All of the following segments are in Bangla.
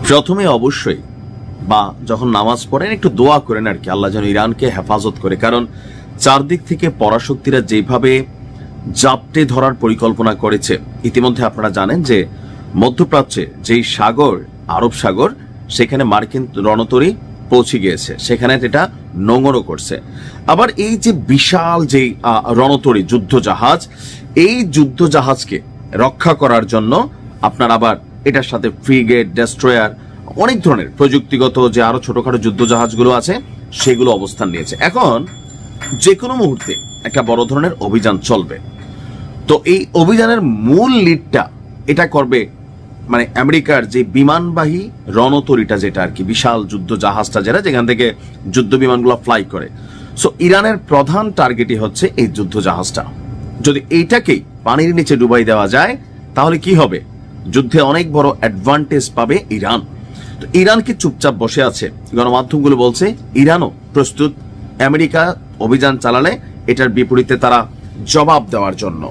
প্রথমে অবশ্যই বা যখন নামাজ পড়েন একটু দোয়া করেন আর কি, আল্লাহ যেন ইরানকে হেফাজত করে। কারণ চারদিক থেকে পরাশক্তিরা যেভাবে জাপটে ধরার পরিকল্পনা করেছে, ইতিমধ্যে আপনারা জানেন যে মধ্যপ্রাচ্যে যেই সাগর, আরব সাগর, সেখানে মার্কিন রণতরী পৌঁছে গিয়েছে, সেখানে এটা নোংরও করছে। আবার এই যে বিশাল যে রণতরী যুদ্ধ জাহাজ, এই যুদ্ধ জাহাজকে রক্ষা করার জন্য আপনার আবার এটার সাথে ফ্রিগেট, ডেস্ট্রয়ার, অনেক ধরনের প্রযুক্তিগত যে আরো ছোটখাটো যুদ্ধ জাহাজগুলো আছে সেগুলো অবস্থান নিয়েছে। এখন যে কোনো মুহূর্তে একটা বড় ধরনের অভিযান চলবে। তো এই অভিযানের মূল লিডটা এটা করবে মানে আমেরিকার যে বিমানবাহী রণতরীটা, যেটা আর কি বিশাল যুদ্ধ জাহাজটা, যেটা যেখান থেকে যুদ্ধ বিমানগুলো ফ্লাই করে। সো ইরানের প্রধান টার্গেটই হচ্ছে এই যুদ্ধ জাহাজটা। যদি এইটাকেই পানির নিচে ডুবাই দেওয়া যায় তাহলে কি হবে? যুদ্ধে অনেক বড় অ্যাডভান্টেজ পাবে ইরান। তো ইরান কি চুপচাপ বসে আছে? গণমাধ্যমগুলো বলছে ইরানও প্রস্তুত আমেরিকা অভিযান চালালে এটার বিপরীতে তারা জবাব দেওয়ার জন্য।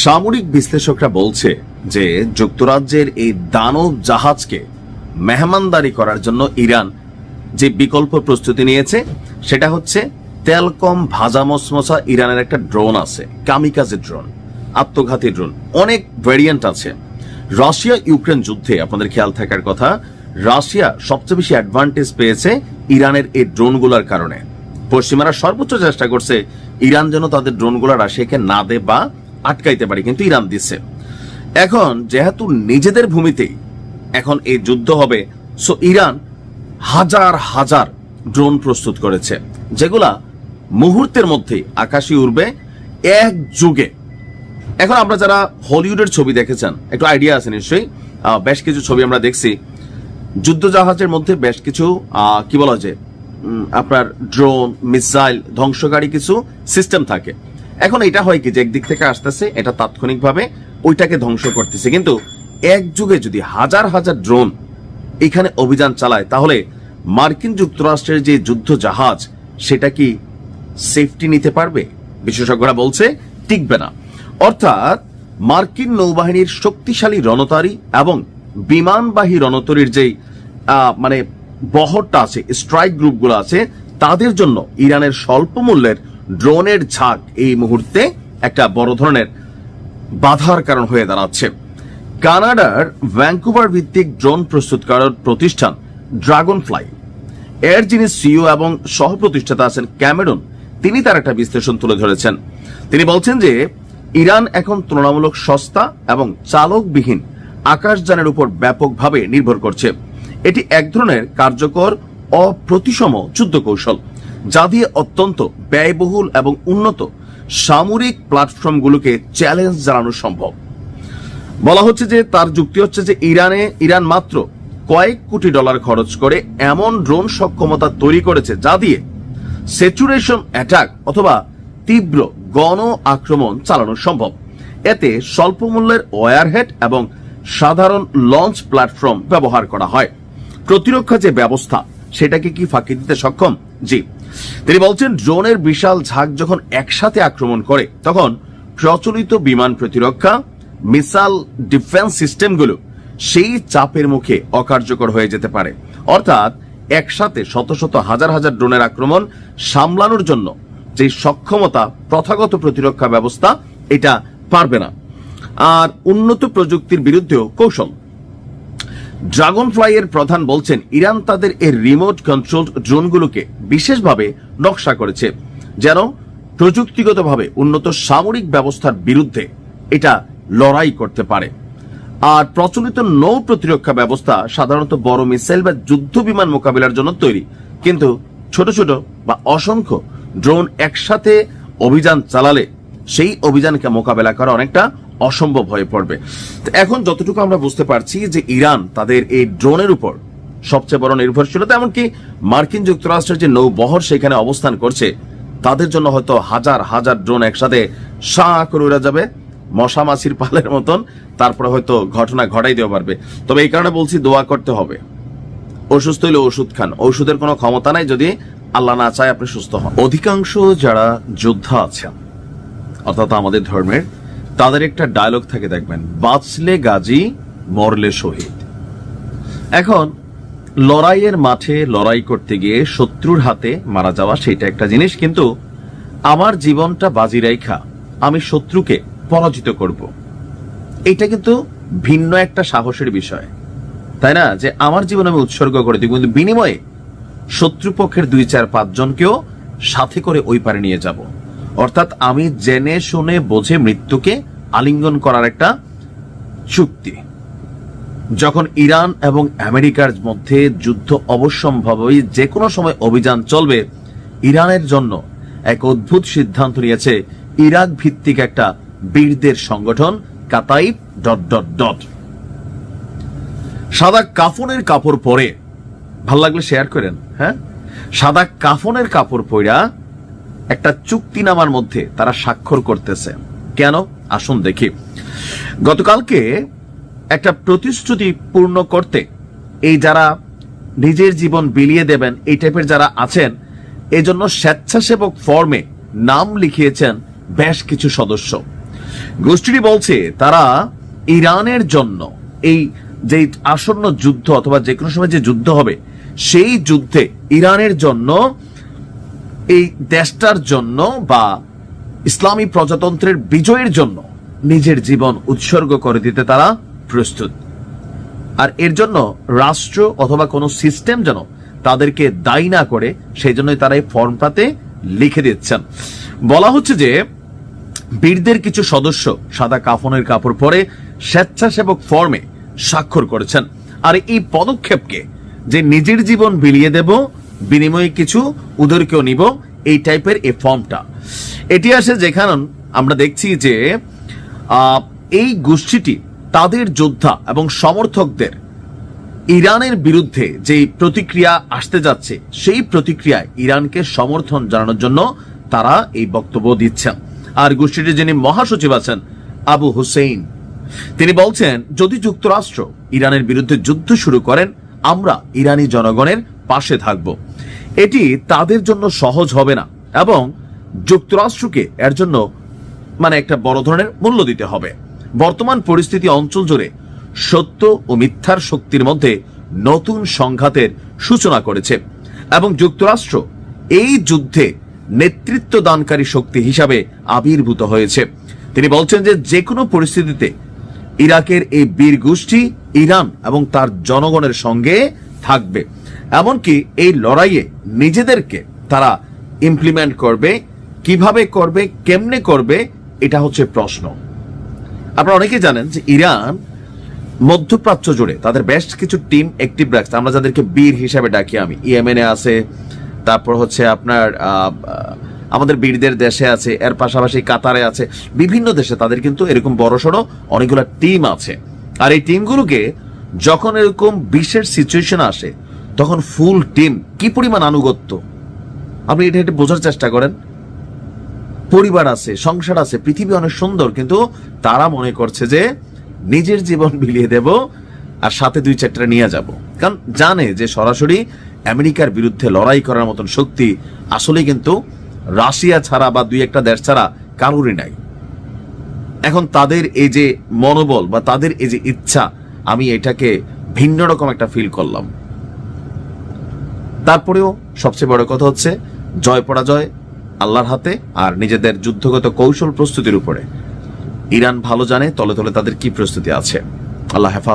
সামরিক বিশ্লেষকরা বলছে যে যুক্তরাজ্যের এই দানব জাহাজকে মেহমানদারি করার জন্য ইরান যে বিকল্প প্রস্তুতি নিয়েছে সেটা হচ্ছে তেল কম ভাজা মশমশা ইরানের একটা ড্রোন আছে, কামিকাজে ড্রোন, আত্মঘাতী ড্রোন, অনেক ভেরিয়েন্ট আছে। রাশিয়া ইউক্রেন যুদ্ধে আপনাদের খেয়াল থাকার কথা, রাশিয়া সবচেয়ে বেশি অ্যাডভান্টেজ পেয়েছে ইরানের এই ড্রোনগুলোর কারণে। পশ্চিমারা সর্বোচ্চ চেষ্টা করছে ইরান যেন তাদের ড্রোনগুলো রাশিয়াকে না দে বা আটকাইতে পারে, কিন্তু ইরান দিচ্ছে। এখন যেহেতু নিজেদের ভূমিতেই এখন এই যুদ্ধ হবে, সো ইরান হাজার হাজার ড্রোন প্রস্তুত করেছে, যেগুলা মুহূর্তের মধ্যেই আকাশে উড়বে এক যুগে। এখন আমরা যারা হলিউডের ছবি দেখেছেন একটু আইডিয়া আছে নিশ্চয়ই, বেশ কিছু ছবি আমরা দেখছি, যুদ্ধ জাহাজের মধ্যে বেশ কিছু কি বলা যায় আপনার ড্রোন, মিসাইল, ধ্বংসকারী কিছু সিস্টেম থাকে। এখন এটা হয় কি যে একদিক থেকে আসতেছে, এটা তাৎক্ষণিকভাবে ওইটাকে ধ্বংস করতেছে, কিন্তু এক যুগে যদি হাজার হাজার ড্রোন এখানে অভিযান চালায় তাহলে মার্কিন যুক্তরাষ্ট্রের যে যুদ্ধ জাহাজ সেটা কি সেফটি নিতে পারবে? বিশেষজ্ঞরা বলছে টিকবে না। অর্থাৎ মার্কিন নৌবাহিনীর শক্তিশালী রণতরী এবং বিমানবাহী রণতরীর যেই মানে বহরটা আছে, স্ট্রাইক গ্রুপগুলো আছে, তাদের জন্য ইরানের স্বল্প মূল্যের ড্রোনের ঝাঁক এই মুহূর্তে একটা বড় ধরনের বাধার কারণ হয়ে দাঁড়াচ্ছে। কানাডার ভ্যাঙ্কুভার ভিত্তিক ড্রোন প্রস্তুতকারক প্রতিষ্ঠান ড্রাগন ফ্লাই এর যিনি সিইও এবং সহ প্রতিষ্ঠাতা আছেন ক্যামেরন, তিনি তার একটা বিশ্লেষণ তুলে ধরেছেন। তিনি বলছেন যে ইরান এখন তুলনামূলক সস্তা এবং চালকবিহীন আকাশযানের উপর ব্যাপকভাবে নির্ভর করছে। এটি এক ধরনের কার্যকর অপ্রতিসম যুদ্ধ কৌশল, যা দিয়ে অত্যন্ত ব্যয়বহুল এবং উন্নত সামরিক প্ল্যাটফর্মগুলোকে চ্যালেঞ্জ জানানো সম্ভব। বলা হচ্ছে যে তার যুক্তি হচ্ছে যে ইরান মাত্র কয়েক কোটি ডলার খরচ করে এমন ড্রোন সক্ষমতা তৈরি করেছে যা দিয়ে স্যাচুরেশন অ্যাটাক অথবা তীব্র গণ আক্রমণ চালানো সম্ভব। এতে স্বল্প মূল্যের ওয়ারহেড এবং সাধারণ লঞ্চ প্ল্যাটফর্ম ব্যবহার করা হয়। প্রতিরক্ষা যে ব্যবস্থা সেটাকে কি ফাঁকি দিতে সক্ষম? জি। তিনি বলছেন ড্রোনের বিশাল ঝাঁক যখন একসাথে আক্রমণ করে তখন প্রচলিত বিমান প্রতিরক্ষা, মিসাইল ডিফেন্স সিস্টেমগুলো সেই চাপের মুখে অকার্যকর হয়ে যেতে পারে। অর্থাৎ একসাথে শত শত হাজার হাজার ড্রোনের আক্রমণ সামলানোর জন্য যে সক্ষমতা প্রথাগত প্রতিরক্ষা ব্যবস্থা এটা পারবে না। আর উন্নত প্রযুক্তির বিরুদ্ধেও কৌশল। ড্রাগন ফ্লাই এর প্রধান বলছেন ইরান তাদের এই রিমোট কন্ট্রোল ড্রোনগুলোকে বিশেষভাবে নকশা করেছে যেন প্রযুক্তিগতভাবে উন্নত সামরিক ব্যবস্থার বিরুদ্ধে এটা লড়াই করতে পারে। আর প্রচলিত নৌ প্রতিরক্ষা ব্যবস্থা সাধারণত বড় মিসাইল বা যুদ্ধ বিমান মোকাবিলার জন্য তৈরি, কিন্তু ছোট ছোট বা অসংখ্য ড্রোন একসাথে অভিযান চালালে সেই অভিযানকে মোকাবেলা করা অনেকটা অসম্ভব হয়ে পড়বে। এখন যতটুকু আমরা বুঝতে পারছি যে ইরান তাদের এই ড্রোনের উপর সবচেয়ে বড় নির্ভরশীলতা, এমনকি মার্কিন যুক্তরাষ্ট্রের যে নৌবহর সেখানে অবস্থান করছে তাদের জন্য হয়তো হাজার হাজার ড্রোন একসাথে সা করে উড়ে যাবে মশা মাছির পালের মতন, তারপরে হয়তো ঘটনা ঘটাই দিতে পারবে। তবে এই কারণে বলছি দোয়া করতে হবে। অসুস্থ হলে ওষুধ খান, ওষুধের কোনো ক্ষমতা নাই যদি আল্লাহ না চায় আপনি সুস্থ হন। অধিকাংশ যারা যোদ্ধা আছেন অর্থাৎ আমাদের ধর্মের, তাদের একটা ডায়লগ থাকে দেখবেন, বাঁচলে গাজী মরলে শহীদ। এখন লড়াইয়ের মাঠে লড়াই করতে গিয়ে শত্রুর হাতে মারা যাওয়া সেটা একটা জিনিস, কিন্তু আমার জীবনটা বাজি রাইখা আমি শত্রুকে পরাজিত করব, এটা কিন্তু ভিন্ন একটা সাহসের বিষয়, তাই না? যে আমার জীবন আমি উৎসর্গ করে দিব, কিন্তু বিনিময়ে শত্রুপক্ষের 2-4-5 জনকেও সাথে করে ওই পারে নিয়ে যাব। অর্থাৎ আমি জেনে শুনে বোঝে মৃত্যুকে আলিঙ্গন করার একটা চুক্তি। যখন ইরান এবং আমেরিকার মধ্যে যুদ্ধ অবশ্যম্ভাবী যে কোনো সময় অভিযান চলবে, ইরানের জন্য এক অদ্ভুত সিদ্ধান্ত নিয়েছে ইরাক ভিত্তিক একটা বীরদের সংগঠন কাতাইব ... সাদা কাফনের কাপড় পরে, ভাল লাগলে শেয়ার করেন, হ্যাঁ, সাদা কাফনের কাপড় পরা একটা চুক্তিনামার মধ্যে তারা স্বাক্ষর করতেছে। কেন? আসুন দেখি। গতকালকে একটা প্রতিশ্রুতি পূর্ণ করতে এই যারা নিজের জীবন বিলিয়ে দেবেন এই টাইপের যারা আছেন, এজন্য স্বেচ্ছাসেবক ফর্মে নাম লিখিয়েছেন বেশ কিছু সদস্য। গোষ্ঠীটি বলছে তারা ইরানের জন্য এই যে আসন্ন যুদ্ধ অথবা যে কোনো সময় যে যুদ্ধ হবে সেই যুদ্ধে ইরানের জন্য, এই দেশটার জন্য বা ইসলামী প্রজাতন্ত্রের বিজয়ের জন্য নিজের জীবন উৎসর্গ করে দিতে তারা প্রস্তুত। আর এর জন্য রাষ্ট্র অথবা কোনো সিস্টেম যেন তাদেরকে দায়ী না করে, সেই জন্যই তারা এই ফর্মটাতে লিখে দিচ্ছেন। বলা হচ্ছে যে বীরদের কিছু সদস্য সাদা কাফনের কাপড় পরে স্বেচ্ছাসেবক ফর্মে স্বাক্ষর করেছেন। আর এই পদক্ষেপকে যে নিজের জীবন বিলিয়ে দেব, বিনিময়ে কিছু ওদেরকেও নিব, এই টাইপের এই ফর্মটা এটি আসে যেখানে আমরা দেখছি যে এই গোষ্ঠীটি তাদের যোদ্ধা এবং সমর্থকদের ইরানের বিরুদ্ধে যে প্রতিক্রিয়া আসতে যাচ্ছে সেই প্রতিক্রিয়ায় ইরানকে সমর্থন জানানোর জন্য তারা এই বক্তব্য দিচ্ছেন। আর গোষ্ঠীটির যিনি মহাসচিব আছেন আবু হুসেইন, তিনি বলছেন যদি যুক্তরাষ্ট্র ইরানের বিরুদ্ধে যুদ্ধ শুরু করেন, আমরা ইরানি জনগণের পাশে থাকব। এটি তাদের জন্য সহজ হবে না এবং যুক্তরাষ্ট্রকে এর জন্য একটা বড় ধরনের মূল্য দিতে হবে। বর্তমান পরিস্থিতি অঞ্চল জুড়ে সত্য ও মিথ্যার শক্তির মধ্যে নতুন সংঘাতের সূচনা করেছে এবং যুক্তরাষ্ট্র এই যুদ্ধে নেতৃত্ব দানকারী শক্তি হিসাবে আবির্ভূত হয়েছে। তিনি বলছেন যে কোনো পরিস্থিতিতে ইরাকের এই বীর গোষ্ঠী ইরান এবং তার জনগণের সঙ্গে থাকবে, এমনকি এই লড়াইয়ে নিজেদেরকে তারা ইমপ্লিমেন্ট করবে। কিভাবে করবে, কেমনে করবে, এটা হচ্ছে প্রশ্ন। আপনারা অনেকে জানেন যে ইরান মধ্যপ্রাচ্য জুড়ে তাদের বেশ কিছু টিম অ্যাক্টিভ রাখছে, আমরা যাদেরকে বীর হিসাবে ডাকি। আমি ইয়েমেনে আছে, তারপর হচ্ছে আপনার আমাদের বীরদের দেশে আছে, এর পাশাপাশি কাতারে আছে, বিভিন্ন দেশে তাদের কিন্তু এরকম বড়সড় অনেকগুলো টিম আছে। আর এই টিমগুলোকে যখন এরকম বিশেষ সিচুয়েশন আসে তখন ফুল টিম কি পরিমাণ আনুগত্য, আপনি এটা বোঝার চেষ্টা করেন। পরিবার আছে, সংসার আছে, পৃথিবী অনেক সুন্দর, কিন্তু তারা মনে করছে যে নিজের জীবন বিলিয়ে দেব আর সাথে 2-4টা নিয়ে যাব, কারণ জানে যে সরাসরি আমেরিকার বিরুদ্ধে লড়াই করার মতন শক্তি আসলে কিন্তু রাশিয়া ছাড়া বা 2-1টা দেশ ছাড়া কারোরই নাই। এখন তাদের এই যে মনোবল বা তাদের এই যে ইচ্ছা, আমি এটাকে ভিন্ন রকম একটা ফিল করলাম। তারপরেও সবচেয়ে বড় কথা হচ্ছে জয় পরাজয় আল্লাহর হাতে, আর নিজেদের যুদ্ধগত কৌশল প্রস্তুতির উপরে। ইরান ভালো জানে তলে তলে তাদের কি প্রস্তুতি আছে। আল্লাহ হেফাজত।